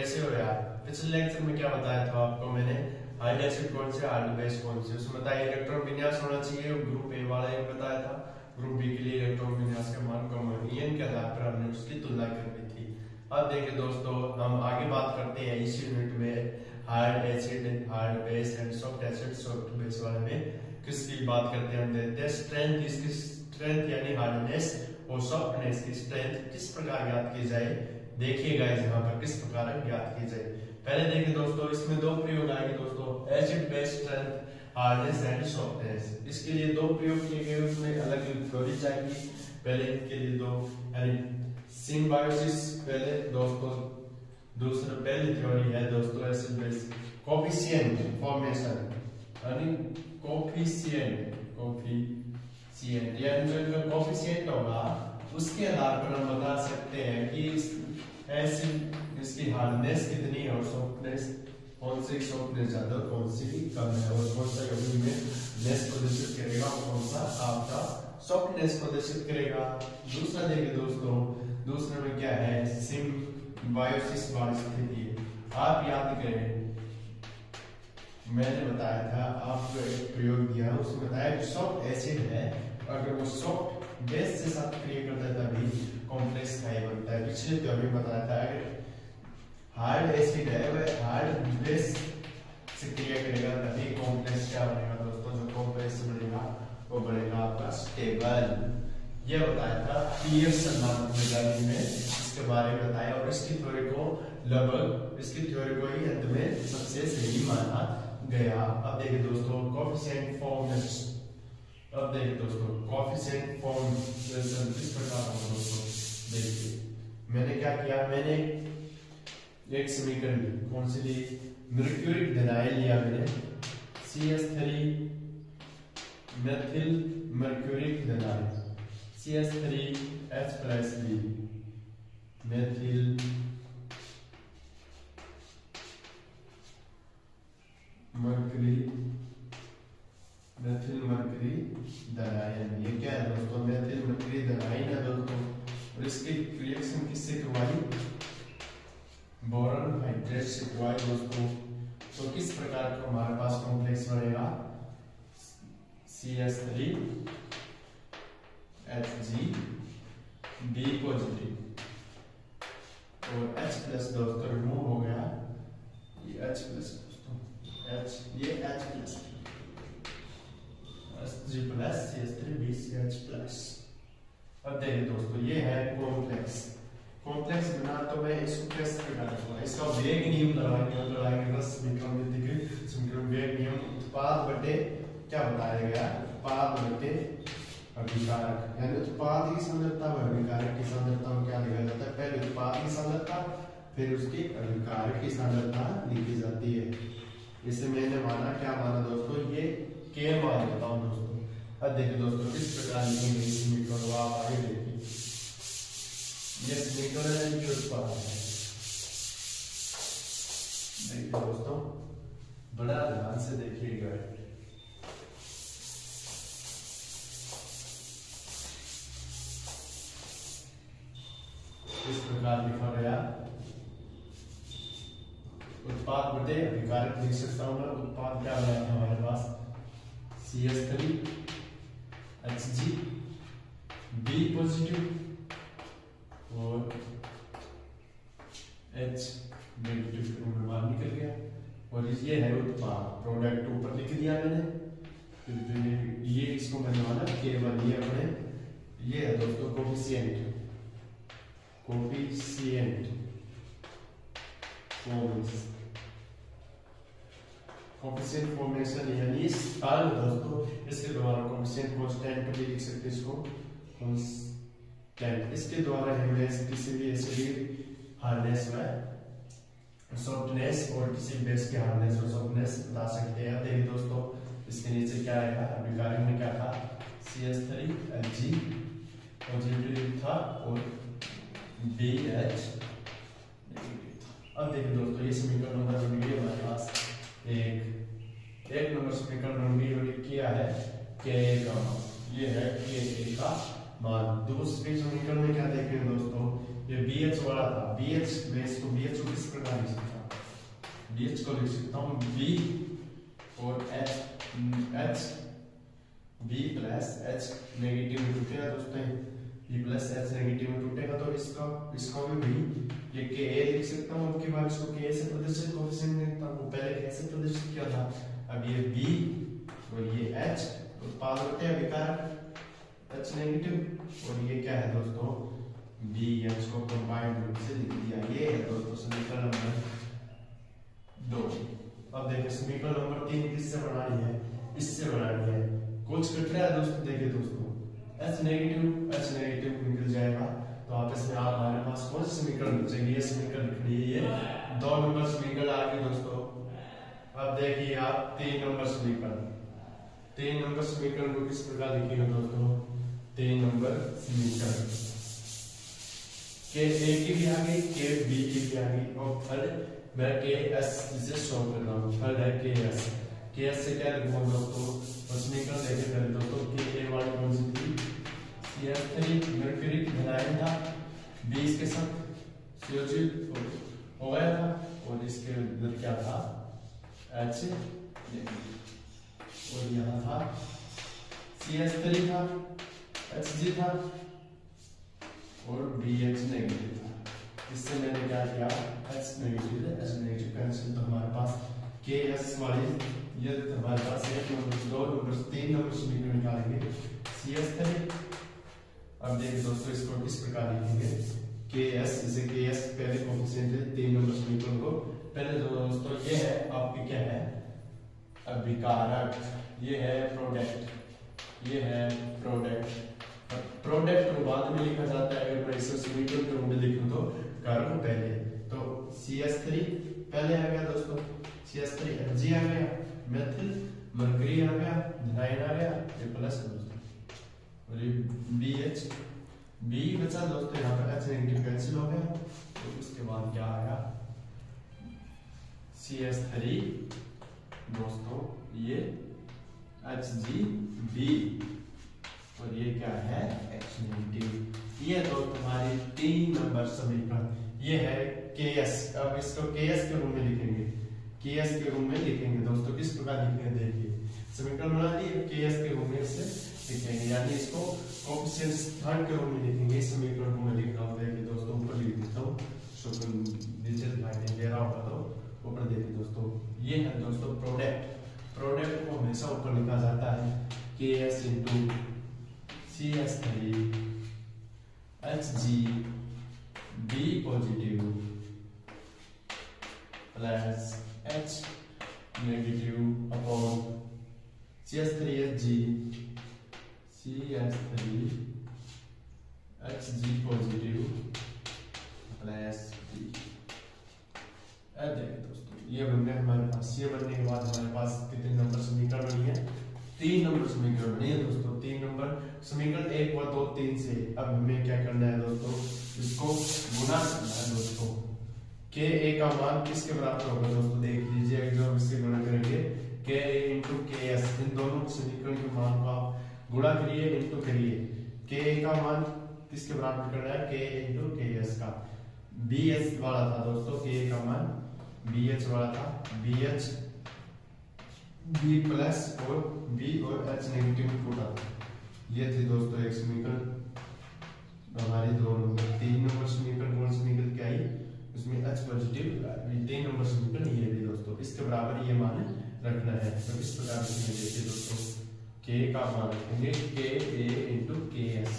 कैसे हो यार? पिछले लेक्चर में क्या बताया था आपको मैंने? हाइड एसिड कौन से, हाइड बेस कौन से, उसमें बताया इलेक्ट्रॉन विन्यास होना चाहिए। ग्रुप ए वाला एक बताया था, ग्रुप बी के लिए इलेक्ट्रॉन विन्यास का मान कम है, ईएन के आधार पर हमने उसकी तुलना करनी थी। अब देखिए दोस्तों, हम आगे बात करते हैं इस यूनिट में hard acid, hard base and soft acid, soft base वाले में किसकी बात करते हैं? हम देखते हैं स्ट्रेंथ, इसकी स्ट्रेंथ यानी हार्डनेस और सॉफ्टनेस की स्ट्रेंथ किस प्रकार ज्ञात की जाए। देखिएगा यहाँ पर किस प्रकार ज्ञात की जाए। पहले देखिए दोस्तों, इसमें दो प्रयोग आएंगे दोस्तों, acid base strength, hardness and softness. इसके लिए दो प्रयोग किए गए, उसमें अलग अलग थ्योरीज आएगी। पहले इनके लिए दो सिम्बायोसिस पहले दोस्तों, दूसरा पहली थ्योरी है दोस्तों एसिड बेस कोफिशिएंट फॉर्मेशन, यानी कोफिशिएंट यानी जो इनका कोफिशिएंट होगा उसके आधार पर हम बता सकते हैं कि एसिड इसकी हार्डनेस कितनी है और सॉफ्टनेस कौन सी, सॉफ्टनेस ज्यादा कौन सी कम है, और कौन सा यौगिक में लेस प्रदर्शित करेगा और कौन सा आपका सॉफ्टनेस प्रदर्शित करेगा। दूसरा देखिए दोस्तों, दूसरे में क्या है, सिम्बायोसिस वाली स्थिति। आप याद करें मैंने बताया था, आपको एक प्रयोग दिया उसमें बताया कि सॉफ्ट एसिड है, अगर वो सॉफ्ट बेस से साथ क्रिया करता है तभी कॉम्प्लेक्स खाई बनता है। पिछले थ्योरी में बताया था अगर हार्ड एसिड है वह हार्ड बेस से क्रिया करेगा तभी कॉम्प्लेक्स क्या बनेगा दोस्तों, जो कॉम्प्लेक्स बनेगा वो बनेगा आपका स्टेबल। ये बताया था पियर्सन नामक वैज्ञानिक ने इसके बारे में बताया, और इसकी थ्योरी को लगभग इसकी थ्योरी को ही अंत में सबसे सही माना गया। अब देखिए दोस्तों कोफिशिएंट फॉर्मेशन, अब देखिए दोस्तों कोफिशिएंट फॉर्मेशन किस प्रकार होगा दोस्तों। देखिए मैंने क्या किया, मैंने एक समीकरण कौन सी ली, मर्क्यूरिक विनाइल लिया मैंने, CH3 methyl mercuric vinyl, CH3H+B methyl mercury दनाइन। ये क्या है दोस्तों, मेथिल मर्क्यूरी दनाइन है दोस्तों, और इसकी रिएक्शन किससे करवाई, बोरॉन हाइड्रेट से करवाई दोस्तों। तो किस प्रकार का हमारे पास कॉम्प्लेक्स बनेगा, CH3 Hg पॉजिटिव और H+ दोस्तों रिमूव हो गया, ये H+ दोस्तों, ये H+ CH3BCH+। अब देखिए दोस्तों ये है कॉम्प्लेक्स बना, तो मैं इसको किस प्रकार लिखूंगा, इसका वेग नियम लगाएंगे बस समीकरण वेग नियम, उत्पाद बटे क्या बताया गया, उत्पाद बटे अभिकारक, यानी उत्पाद की सांद्रता व अभिकारक की सांद्रता में क्या लिखा जाता है, पहले उत्पाद की सांद्रता फिर उसकी अभिकारक की सांद्रता लिखी जाती है। इसे मैंने माना, क्या माना दोस्तों, ये के मान लेता हूं दोस्तों। अब देखिए दोस्तों किस प्रकार लिखेंगे इस समीकरण को, आप आगे देखिए, ये समीकरण है जो उत्पाद है। देखिए दोस्तों बड़ा ध्यान से देखिएगा, इस प्रकार लिखा गया, उत्पाद बटे अभिकारक लिख सकता हूं मैं। उत्पाद क्या बना था हमारे पास, CH3 Hg पॉजिटिव और H नेगेटिव बाहर निकल गया, और ये है उत्पाद, प्रोडक्ट ऊपर लिख दिया मैंने। ये इसको मैंने माना केवल ये अपने, ये है दोस्तों कोफिशिएंट कोफिशिएंट फॉर्मेशन, यानी इस कारण दोस्तों इसके द्वारा कोफिशिएंट कांस्टेंट भी लिख सकते हैं, इसको कांस्टेंट। इसके द्वारा हमें किसी भी एसिड हार्डनेस व सॉफ्टनेस और किसी बेस की हार्डनेस और सॉफ्टनेस बता सकते हैं। देखिए दोस्तों इसके नीचे क्या आएगा, अभिकारक में क्या था, CH3 Hg पॉजिटिव था और BH। अब देखिए दोस्तों ये समीकरण नंबर बन गई हमारे पास, एक नंबर समीकरण बन किया है Ka का मान, ये है Ka का मान। दूसरी समीकरण में क्या देखेंगे दोस्तों, ये बी एच वाला था, बी एच में इसको बी एच को किस प्रकार लिख सकता हूँ, बी एच को लिख सकता हूँ बी और H, H B plus H negative में टूटेगा दोस्तों, बी प्लस एच नेगेटिव में टूटेगा तो इसको भी ये के ए लिख सकता हूँ। उसके बाद इसको के ए से प्रदर्शित कोएफिशिएंट लिखता हूँ, पहले कैसे प्रदर्शित किया था, अब ये बी और ये एच उत्पाद होते हैं विकार एच नेगेटिव और ये क्या है दोस्तों बी एच को कंबाइंड रूप से लिख दिया। ये है दोस्तों समीकरण नंबर 2। अब देखिए समीकरण नंबर 3 किससे बनानी है, इससे बनानी है। कुछ कट रहा है दोस्तों, देखिए दोस्तों एच नेगेटिव निकल जाएगा तो आपस में आप हमारे पास कौन सी समीकरण बचेगी, ये समीकरण लिखनी है, ये 2 नंबर समीकरण आ गई दोस्तों। अब देखिए आप 3 नंबर समीकरण, 3 नंबर समीकरण को किस प्रकार लिखेंगे दोस्तों, 3 नंबर समीकरण के ए की भी आ गई, के बी की भी आ गई और फल मैं के एस जिसे शो कर रहा हूँ, फल है के एस से क्या लिखूंगा दोस्तों, और समीकरण देखें पहले दोस्तों के ए वाली कौन सी थी, CH3 मर्क्यूरी बनाया था, बी इसके साथ CO2 हो गया था और इसके अंदर क्या था H और यहाँ था CH3 था, Hg था और BH नेगेटिव था। इससे मैंने क्या किया, H नेगेटिव कैंसिल तो हमारे पास KS वाली ये हमारे पास 1 नंबर 2 नंबर 3 नंबर समीकरण निकालेंगे CH3। अब देखिए दोस्तों इसको किस प्रकार लिखेंगे, KS इसे KS पहले कोएफिशिएंट है 3 नंबर समीकरण को, पहले दोस्तों ये है आपकी क्या है अभिकारक, ये है प्रोडक्ट, ये है प्रोडक्ट को बाद में लिखा जाता है, अगर मैं इसे समीकरण के रूप में लिखूं तो कारण पहले, तो CH3 पहले आ गया दोस्तों, CH3 Hg आ गया, मेथिल मर्करी आ गया, विनाइल आ गया, ये प्लस दोस्तों और ये BH B बचा दोस्तों, यहाँ पर H नेगेटिव कैंसिल हो गया तो उसके बाद क्या आया CH3 दोस्तों ये HgB और ये क्या है H नेगेटिव। ये तो तुम्हारी 3 नंबर समीकरण, ये है KS। अब इसको KS के रूप में लिखेंगे, KS के रूप में लिखेंगे दोस्तों, किस प्रकार लिखेंगे देखिए, समीकरण बना लिए KS के रूप में इसे लिखेंगे, यानी इसको कोएफिशिएंट स्थान के रूप में लिखेंगे। इस समीकरण को मैं लिख रहा हूँ, देखिए दोस्तों ऊपर लिख देता हूँ, नीचे दिखाई नहीं दे रहा होगा तो ऊपर देखिए दोस्तों, ये है दोस्तों प्रोडक्ट को हमेशा ऊपर लिखा जाता है KS into CH3 HgB positive plus H negative upon CH3 Hg positive plus B। अब देखिए दोस्तों ये बन गया हमारे पास, ये बनने के बाद हमारे पास कितने नंबर समीकरण बनी है, 3 नंबर समीकरण बनी है दोस्तों, 3 नंबर समीकरण 1 व 2 3 से। अब हमें क्या करना है दोस्तों, इसको गुना करना है दोस्तों, के ए का मान किसके बराबर होगा दोस्तों, देख लीजिए जो हम इससे गुणा करेंगे के ए इंटू के एस, इन दोनों समीकरण के मान को आप गुणा करिए इंटू करिए, के ए का मान किसके बराबर करना है, के इंटू के एस का, बी एच वाला था दोस्तों, के ए का मान बी एच वाला था, बी एच बी प्लस और बी और एच नेगेटिव टूटा, ये थी दोस्तों एक समीकरण हमारी 2 नंबर। 3 नंबर समीकरण कौन सी निकल के आई, उसमें एच पॉजिटिव, 3 नंबर समीकरण ये भी दोस्तों, इसके बराबर ये मान रखना है। तो इस प्रकार से देखिए दोस्तों, के का मान रखेंगे के ए इंटू के एस,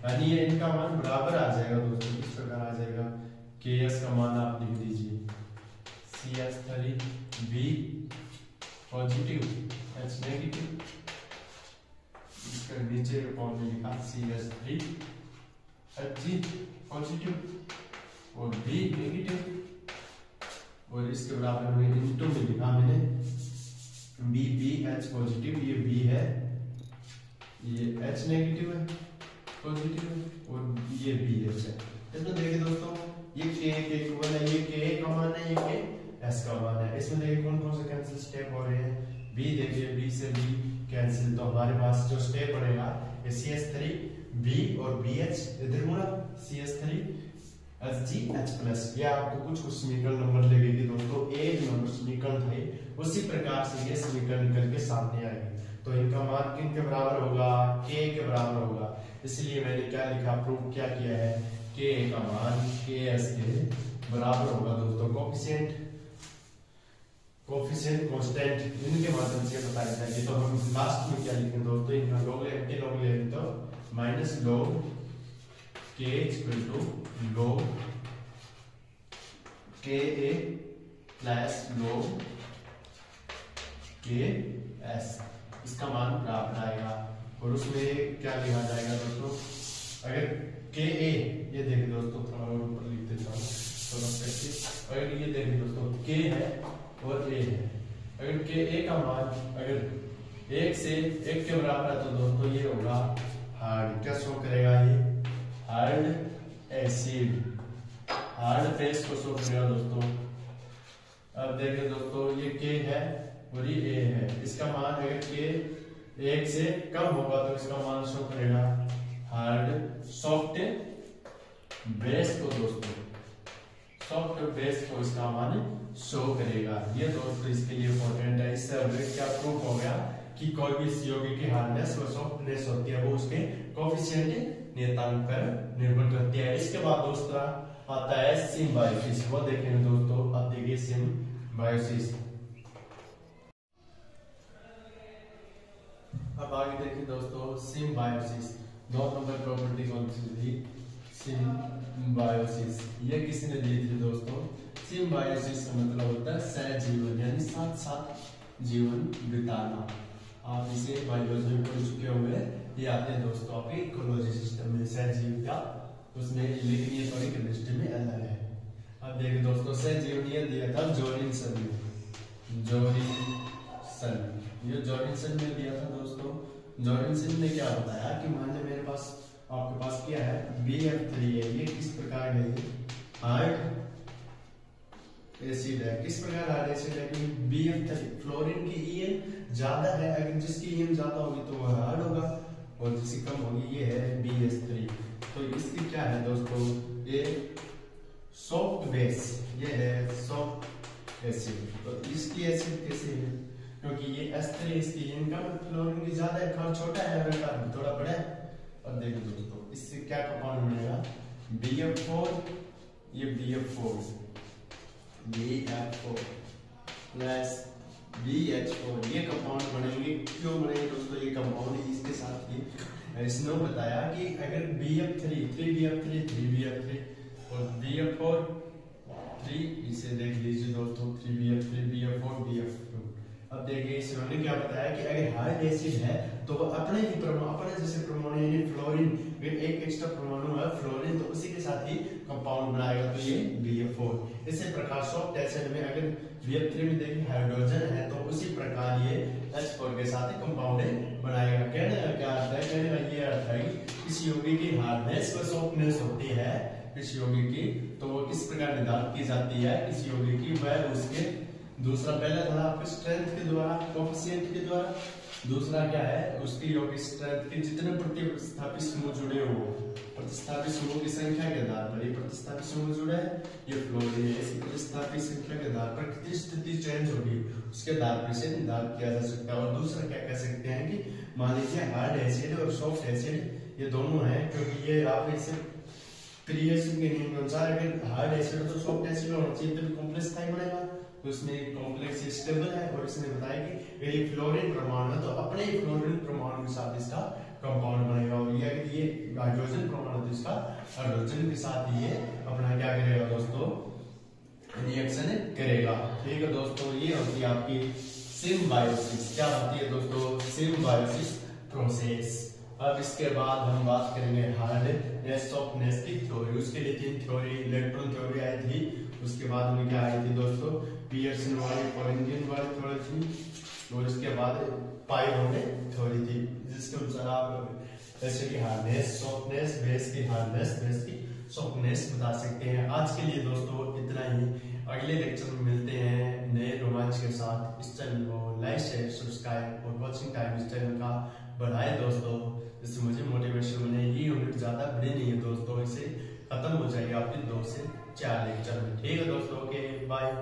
यानी ये इनका मान बराबर आ जाएगा दोस्तों, किस प्रकार आ जाएगा, के एस का मान आप लिख दीजिए CH3B पॉजिटिव H नेगेटिव, इसके नीचे फॉर्म में लिखा CH3 Hg पॉजिटिव और B नेगेटिव और इसके बराबर में इंटू में लिखा मैंने BH पॉजिटिव, ये B है, ये H नेगेटिव है पॉजिटिव और ये BH है। इसमें देखिए दोस्तों ये K के इक्वल है, ये K का मान है, ये K S का मान है। इसमें देखिए कौन कौन से कैंसिल स्टेप हो रहे हैं, B देखिए B से B कैंसिल, तो हमारे पास जो स्टेप बनेगा ये CH3B और BH इधर मुड़ा CH3 HgH+, ये आपको कुछ कुछ समीकरण नंबर लगेगी दोस्तों, एक नंबर समीकरण थे, उसी प्रकार से ये समीकरण निकल के सामने आएगी। तो इनका मान किन के बराबर होगा, k के बराबर होगा। इसलिए मैंने क्या लिखा, प्रूव क्या किया है, k का मान ks के बराबर होगा दोस्तों। कोफिशिएंट कांस्टेंट इनके माध्यम से बताया जाएगी। तो हम लास्ट में क्या लिखेंगे दोस्तों, इनका लॉग ले तो minus log k equal to log ka plus log ks, इसका मान बराबर आएगा। और उसमें क्या लिखा जाएगा दोस्तों, अगर ka, ये देखिए दोस्तों, थोड़ा और ऊपर लिख देता हूँ थोड़ा सा। अगर ये देखिए दोस्तों k है और a है, अगर ka का मान अगर 1 से 1 के बराबर है तो दोस्तों ये होगा हार्ड, क्या शो करेगा, ये हार्ड एसिड, हार्ड फेस को शो करेगा दोस्तों। अब देखिए दोस्तों, ये k है और ये a है, इसका मान अगर k 1 से कम होगा तो इसका मान शो करेगा हार्ड सॉफ्ट बेस को दोस्तों, सॉफ्ट बेस को इसका मान शो करेगा। ये दोस्तों इसके लिए इंपॉर्टेंट है। इससे हमें क्या प्रूफ हो गया कि कोई भी यौगिक की हार्डनेस और सॉफ्टनेस होती है वो उसके कोएफिशिएंट नियतांक पर निर्भर करती है। इसके बाद दूसरा आता है सिम्बायोसिस, वो देखेंगे दोस्तों। अब देखिए सिम्बायोसिस, अब आगे देखिए दोस्तों सिम्बायोसिस, 2 नंबर प्रॉपर्टी कौन सी थी, सिम्बायोसिस, ये किसने दी थी दोस्तों। सिम्बायोसिस का मतलब होता है सहजीवन, यानी साथ साथ जीवन बिताना। आप इसे बायोलॉजी में पढ़ चुके होंगे, ये आते हैं दोस्तों आपके इकोलॉजी सिस्टम में सहजीविता, उसमें लेकिन ये थोड़ी केमिस्ट्री में अलग है। अब देखिए दोस्तों, सहजीवन ये दिया था जॉर्जिनसन ने, ये जॉर्जिनसन ने दिया था दोस्तों। जॉर्जिनसन ने क्या बताया कि मान लीजिए मेरे पास, आपके पास क्या है, BF3 है, ये किस प्रकार है, हार्ड एसिड है। किस प्रकार हार्ड एसिड है कि BF3 फ्लोरीन की EN ज्यादा है, अगर जिसकी EN ज्यादा होगी तो वह हार्ड होगा और जिसकी कम होगी ये है BS3। तो इसकी क्या है दोस्तों, ये सॉफ्ट बेस, ये है सॉफ्ट एसिड। तो इसकी एसिड कैसे है, क्योंकि ये S3 इसकी EN कम, फ्लोरीन की ज्यादा है, कार्बन छोटा है और कार्बन थोड़ा बड़ा है। अब देखो दोस्तों, इससे क्या कंपाउंड बनेगा, BF4, ये BF4 प्लस BH4, ये कंपाउंड बनेंगे। क्यों बनेंगे दोस्तों ये कंपाउंड, इसके साथ ही इसने बताया कि अगर BF3 3BF3 3BF3 और BF4 3, इसे देख लीजिए दोस्तों, 3BF3 BF4 BF2। अब देखिए इन्होंने क्या बताया कि अगर हार्ड एसिड है तो वो अपने जैसे परमाणु यानी फ्लोरीन, एक एक्स्ट्रा परमाणु है फ्लोरीन, तो उसी के साथ ही कंपाउंड बनाएगा, तो ये BF4। इसी प्रकार सॉफ्ट एसिड में अगर BF3 में देखिए हाइड्रोजन है तो उसी प्रकार ये H4 के साथ ही कंपाउंड बनाएगा। कहने का क्या अर्थ है, कहने का ये अर्थ है कि किसी यौगिक की हार्डनेस व सॉफ्टनेस होती है किसी यौगिक की, तो वो किस प्रकार निर्धारित की जाती है किसी यौगिक की, वह उसके दूसरा, पहला था आपके स्ट्रेंथ के द्वारा, कोएफिशिएंट के द्वारा, दूसरा क्या है उसकी यौगिक स्ट्रेंथ के जितने प्रतिस्थापित समूह जुड़े हो, प्रतिस्थापित समूह की संख्या के आधार पर, ये प्रतिस्थापित समूह जुड़ा है, ये फ्लोरीन है, इसी प्रतिस्थापित संख्या के आधार पर कितनी स्थिति चेंज होगी उसके आधार पर इसे निर्धारित किया जा सकता है। और दूसरा क्या कह सकते हैं कि मान लीजिए हार्ड एसिड और सॉफ्ट एसिड ये दोनों है, क्योंकि ये आप इसे प्रीवियस के नियम के अनुसार अगर हार्ड एसिड तो सॉफ्ट एसिड होना चाहिए तो कॉम्प्लेक्स टाइप बनेगा, तो इसमें कॉम्प्लेक्स स्टेबल है। और इसने बताया कि ये फ्लोरीन परमाणु है तो अपने ही फ्लोरीन परमाणु के साथ इसका कंपाउंड बनेगा, और ये अगर ये हाइड्रोजन परमाणु तो इसका हाइड्रोजन के साथ ये अपना क्या करेगा दोस्तों, रिएक्शन करेगा। ठीक है दोस्तों, ये होती है आपकी सिम्बायोसिस। क्या होती है दोस्तों, सिम्बायोसिस प्रोसेस। अब इसके बाद हम बात करेंगे हार्डनेस सॉफ्टनेस की थ्योरी। उसके लिए 3 थ्योरी, इलेक्ट्रॉन थ्योरी आई थी, उसके बाद में क्या आई थी दोस्तों, पियर्सन वाली, पॉलिंजियन वाली थ्योरी थी, और इसके बाद पाइरोनेट थ्योरी थी, जिसके अनुसार आप एसिड की हार्डनेस, सॉफ्टनेस, बेस की हार्डनेस, बेस की सॉफ्टनेस बता सकते हैं। आज के लिए दोस्तों इतना ही, अगले लेक्चर में मिलते हैं नए रोमांच के साथ। इस चैनल को लाइक शेयर सब्सक्राइब और वॉचिंग टाइम इस चैनल का बढ़ाए दोस्तों, जिससे मुझे मोटिवेशन मिले। ये यूनिट ज्यादा बड़ी नहीं है दोस्तों, इसे खत्म हो जाएगी आपकी 2 से 4 लेक्चर में। ठीक है दोस्तों, ओके बाय।